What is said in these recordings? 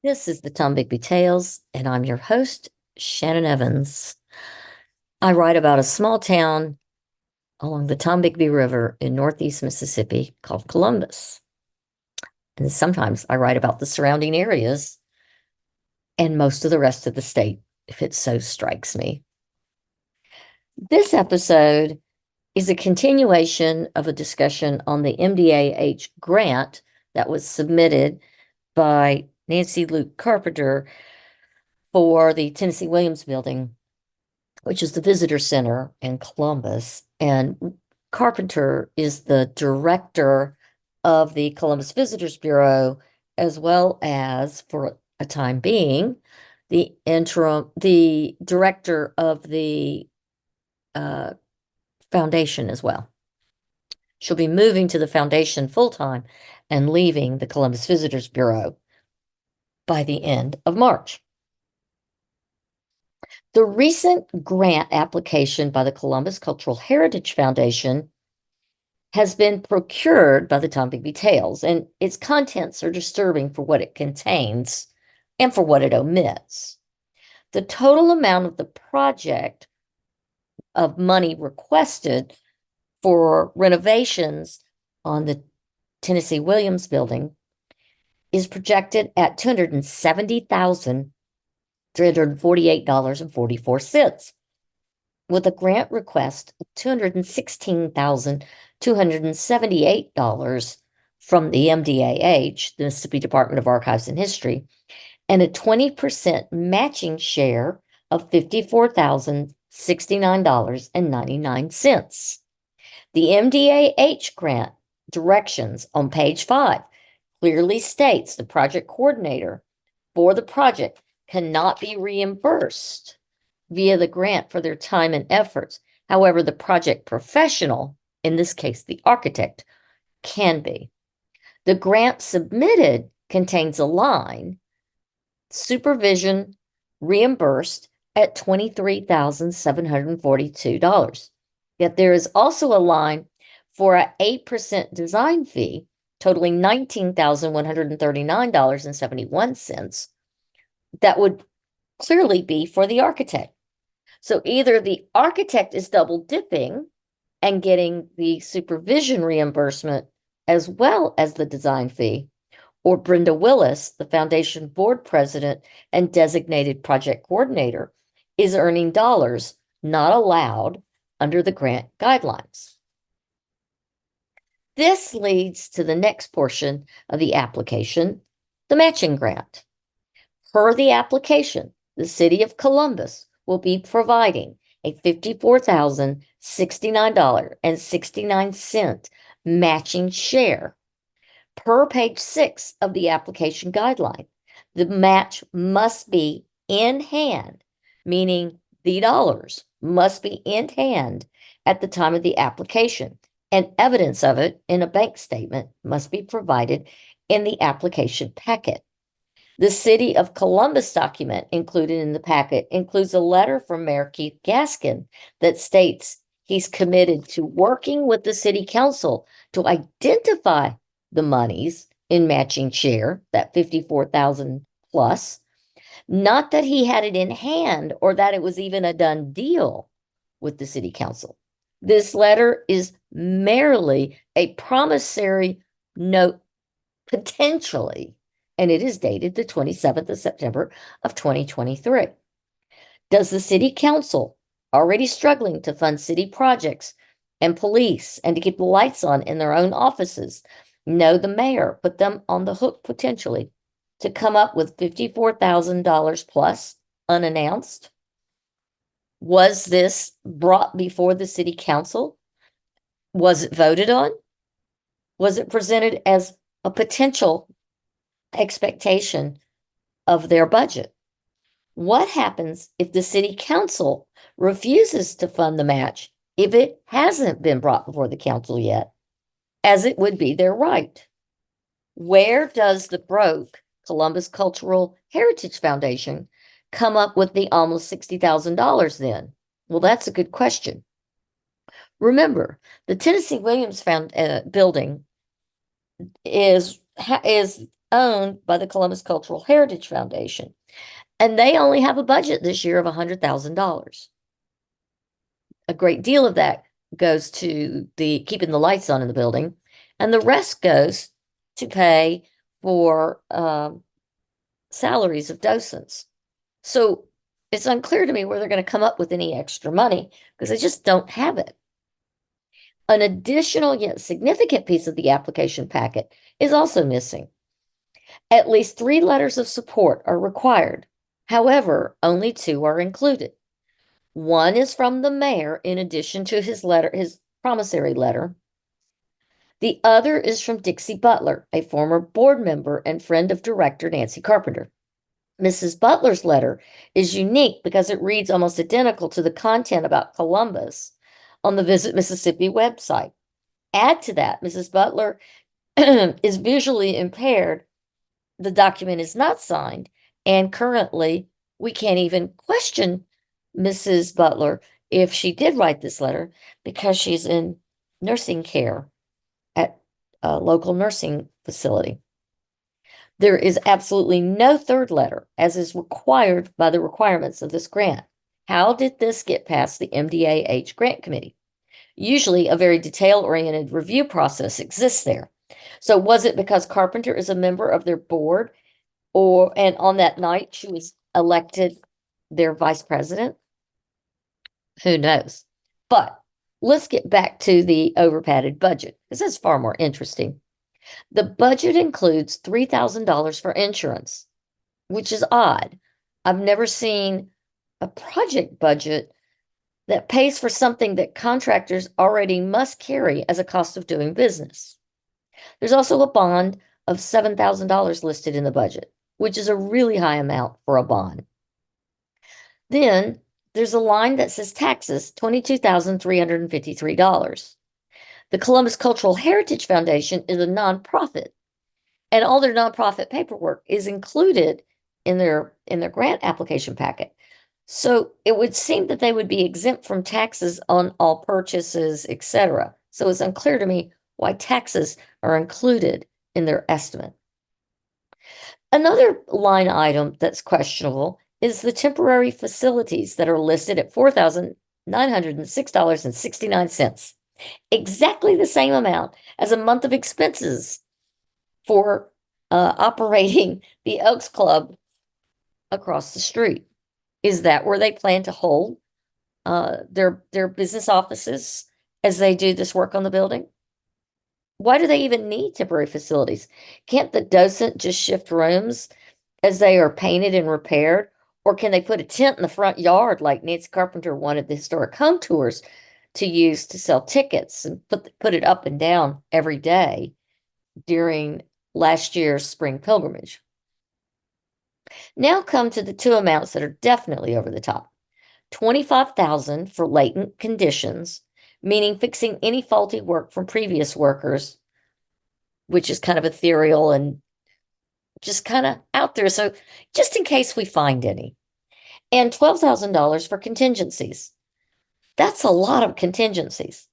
This is the Tombigbee Tales, and I'm your host, Shannon Evans. I write about a small town along the Tombigbee River in northeast Mississippi called Columbus. And sometimes I write about the surrounding areas and most of the rest of the state, if it so strikes me. This episode is a continuation of a discussion on the MDAH grant that was submitted by Nancy Luke Carpenter for the Tennessee Williams Building, which is the visitor center in Columbus. And Carpenter is the director of the Columbus Visitors Bureau, as well as, for a time being, the director of the uh, foundation as well. She'll be moving to the foundation full time and leaving the Columbus Visitors Bureau by the end of March. The recent grant application by the Columbus Cultural Heritage Foundation has been procured by the Tombigbee Tales, and its contents are disturbing for what it contains and for what it omits. The total amount of the project of money requested for renovations on the Tennessee Williams Building is projected at $270,348.44, with a grant request of $216,278 from the MDAH, the Mississippi Department of Archives and History, and a 20% matching share of $54,069.99. The MDAH grant directions on page 5 clearly states the project coordinator for the project cannot be reimbursed via the grant for their time and efforts. However, the project professional, in this case, the architect, can be. The grant submitted contains a line, supervision reimbursed at $23,742. Yet there is also a line for an 8% design fee totaling $19,139.71 that would clearly be for the architect. So either the architect is double dipping and getting the supervision reimbursement as well as the design fee, or Brenda Willis, the foundation board president and designated project coordinator, is earning dollars not allowed under the grant guidelines. This leads to the next portion of the application, the matching grant. Per the application, the city of Columbus will be providing a $54,069.69 matching share. Per page 6 of the application guideline, the match must be in hand, meaning the dollars must be in hand at the time of the application, and evidence of it in a bank statement must be provided in the application packet. The City of Columbus document included in the packet includes a letter from Mayor Keith Gaskin that states he's committed to working with the city council to identify the monies in matching share, that 54,000 plus, not that he had it in hand or that it was even a done deal with the city council. This letter is merely a promissory note, potentially, and it is dated the 27th of September of 2023. Does the city council, already struggling to fund city projects and police and to keep the lights on in their own offices, know the mayor put them on the hook potentially to come up with $54,000 plus unannounced? Was this brought before the city council? Was it voted on? Was it presented as a potential expectation of their budget? What happens if the city council refuses to fund the match if it hasn't been brought before the council yet, as it would be their right? Where does the broke Columbus Cultural Heritage Foundation come up with the almost $60,000 then? Well, that's a good question. Remember, the Tennessee Williams building is owned by the Columbus Cultural Heritage Foundation. And they only have a budget this year of $100,000. A great deal of that goes to the keeping the lights on in the building, and the rest goes to pay for salaries of docents. So it's unclear to me where they're going to come up with any extra money because they just don't have it. An additional yet significant piece of the application packet is also missing. At least 3 letters of support are required. However, only 2 are included. One is from the mayor in addition to his promissory letter. The other is from Dixie Butler, a former board member and friend of director Nancy Carpenter. Mrs. Butler's letter is unique because it reads almost identical to the content about Columbus on the Visit Mississippi website. Add to that, Mrs. Butler is visually impaired. The document is not signed, and currently we can't even question Mrs. Butler if she did write this letter because she's in nursing care at a local nursing facility. There is absolutely no third letter, as is required by the requirements of this grant. How did this get past the MDAH grant committee? Usually, a very detail-oriented review process exists there. So was it because Carpenter is a member of their board, and on that night she was elected their vice president? Who knows? But let's get back to the overpadded budget, because that's far more interesting. The budget includes $3,000 for insurance, which is odd. I've never seen a project budget that pays for something that contractors already must carry as a cost of doing business. There's also a bond of $7,000 listed in the budget, which is a really high amount for a bond. Then there's a line that says taxes, $22,353. The Columbus Cultural Heritage Foundation is a nonprofit, and all their nonprofit paperwork is included in their grant application packet. So it would seem that they would be exempt from taxes on all purchases, etc. So it's unclear to me why taxes are included in their estimate. Another line item that's questionable is the temporary facilities that are listed at $4,906.69. Exactly the same amount as a month of expenses for operating the Elks Club across the street. Is that where they plan to hold their business offices as they do this work on the building? Why do they even need temporary facilities? Can't the docent just shift rooms as they are painted and repaired? Or can they put a tent in the front yard like Nancy Carpenter wanted the historic home tours to use to sell tickets and put it up and down every day during last year's spring pilgrimage? Now come to the 2 amounts that are definitely over the top. $25,000 for latent conditions, meaning fixing any faulty work from previous workers, which is kind of ethereal and just kind of out there. So just in case we find any. And $12,000 for contingencies. That's a lot of contingencies.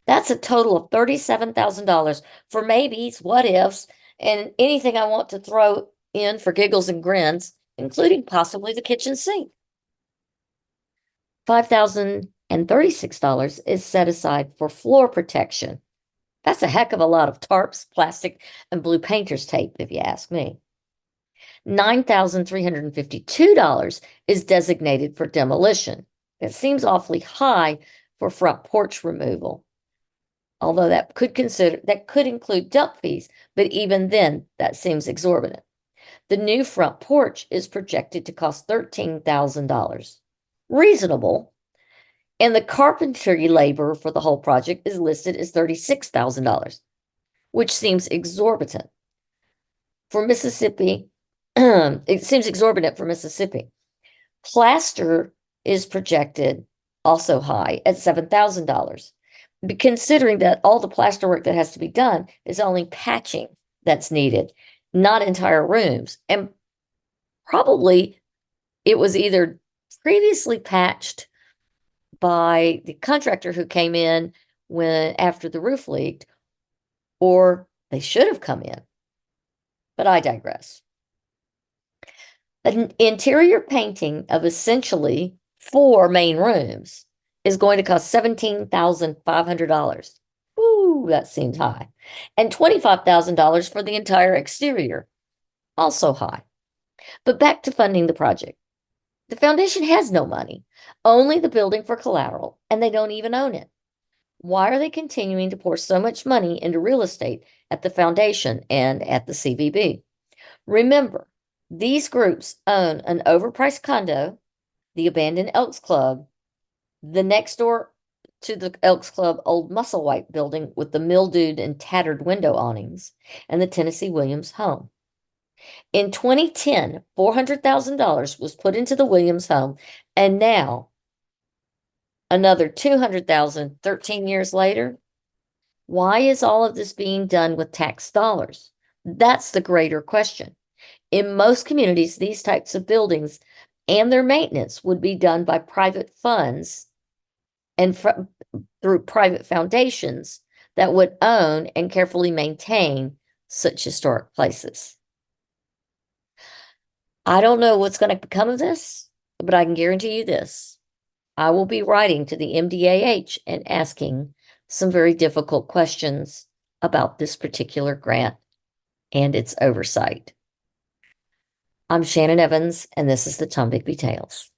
That's a total of $37,000 for maybes, what ifs, and anything I want to throw in for giggles and grins, including possibly the kitchen sink. $5,036 is set aside for floor protection. That's a heck of a lot of tarps, plastic, and blue painter's tape, if you ask me. $9,352 is designated for demolition. That seems awfully high for front porch removal. Although that could include dump fees, but even then, that seems exorbitant. The new front porch is projected to cost $13,000. Reasonable. And the carpentry labor for the whole project is listed as $36,000, which seems exorbitant. For Mississippi, it seems exorbitant for Mississippi. Plaster is projected also high at $7,000. Considering that all the plaster work that has to be done is only patching that's needed, not entire rooms. And probably it was either previously patched by the contractor who came in after the roof leaked, or they should have come in. but I digress. An interior painting of essentially 4 main rooms is going to cost $17,500. Ooh, that seems high. And $25,000 for the entire exterior, also high. But back to funding the project. The foundation has no money, only the building for collateral, and they don't even own it. Why are they continuing to pour so much money into real estate at the foundation and at the CVB? Remember, these groups own an overpriced condo, the abandoned Elks Club, the next door to the Elks Club old Musselwhite building with the mildewed and tattered window awnings, and the Tennessee Williams home. In 2010, $400,000 was put into the Williams home, and now another $200,000 13 years later. Why is all of this being done with tax dollars? That's the greater question. In most communities, these types of buildings and their maintenance would be done by private funds and through private foundations that would own and carefully maintain such historic places. I don't know what's going to become of this, but I can guarantee you this. I will be writing to the MDAH and asking some very difficult questions about this particular grant and its oversight. I'm Shannon Evans, and this is the Tom Bigby Tales.